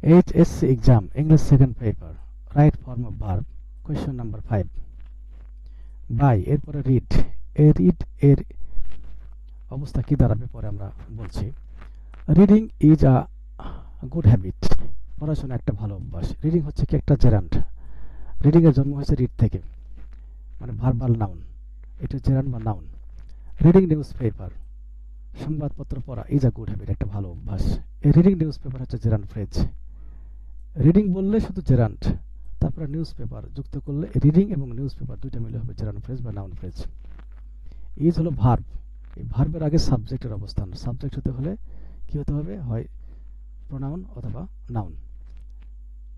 HSC exam English second paper right form of verb question number 5 by এরপরে read read এর অবস্থা কি দাঁড়াবে পরে আমরা বলছি reading is a good habit পড়াশোনা একটা ভালো অভ্যাস রিডিং হচ্ছে কি একটা জেরান্ড রিডিং এর জন্ম হয়েছে রিড থেকে মানে ভার্বাল নাউন এটা জেরান্ড বা নাউন রিডিং নিউজ পেপার সংবাদপত্র পড়া ইজ আ গুড হ্যাবিট একটা ভালো অভ্যাস এই রিডিং নিউজ পেপার হচ্ছে জেরান্ড ফ্রেজ রিডিং বললে শুধু জেরান্ড তারপরে নিউজ পেপার যুক্ত করলে রিডিং এবং নিউজ পেপার দুইটা মিলে হবে জেরান্ড ফ্রেজ বা নাউন ফ্রেজ ইজ হলো ভার্ব এই ভার্বের আগে সাবজেক্টের অবস্থান সাবজেক্ট হতে হলে কি হতে হবে হয় প্রোনাউন অথবা নাউন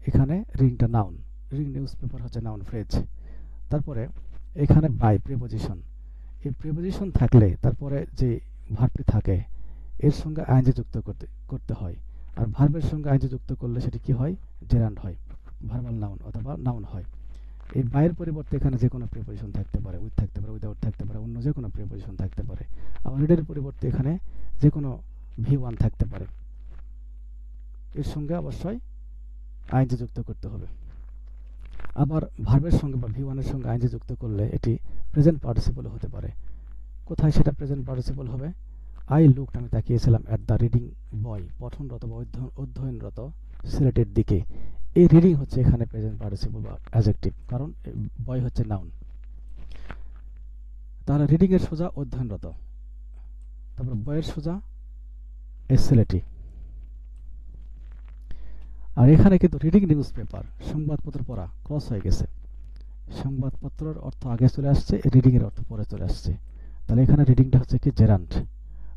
এখানে রিডিংটা নাউন রিডিং নিউজ পেপার হচ্ছে নাউন ফ্রেজ তারপরে এখানে বাই প্রিপোজিশন এই প্রিপোজিশন থাকলে তারপরে যে ভার্বটি থাকে এর সঙ্গে আইএনজি যুক্ত করতে হয় আর ভার্বের সঙ্গে আইএনজি যুক্ত করলে সেটি কি হয় জেরান্ড হয় ভার্বাল নাউন অথবা নাউন হয় এই বাইয়ের পরিবর্তে এখানে যে কোনো প্রিপোজিশন থাকতে পারে উইথ থাকতে পারে উইদাউট থাকতে পারে অন্য যে কোনো প্রিপোজিশন থাকতে পারে আবার রিডের পরিবর্তে এখানে যে কোনো V1 থাকতে পারে এর সঙ্গে অবশ্যই আইএনজি যুক্ত করতে হবে আবার ভার্বের সঙ্গে বা V1 এর সঙ্গে আইএনজি যুক্ত করলে এটি প্রেজেন্ট পার্টিসিপল হতে পারে কোথায় সেটা প্রেজেন্ট পার্টিসিপল হবে আই লুকড আমি তাকিয়েছিলাম অ্যাট দ্য রিডিং বয় পঠনরত বা অধ্যয়নরত ছেলেটির দিকে এই রিডিং হচ্ছে এখানে প্রেজেন্ট পার্টিসিপল বা অ্যাডজেক্টিভ কারণ বয় হচ্ছে নাউন তাহলে রিডিং এর সোজা অধ্যয়নরত তারপর বয়ের সোজা এই ছেলেটি আর এখানে কিন্তু রিডিং নিউজ পেপার সংবাদপত্র পড়া ক্রস হয়ে গেছে সংবাদপত্রের অর্থ আগে চলে আসছে রিডিং এর অর্থ পরে চলে আসছে তাহলে এখানে রিডিংটা হচ্ছে কি জেরান্ড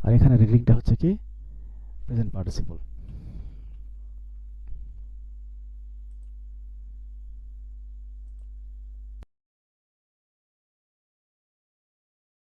আর এখানে রিডিংটা হচ্ছে কি প্রেজেন্ট পার্টিসিপল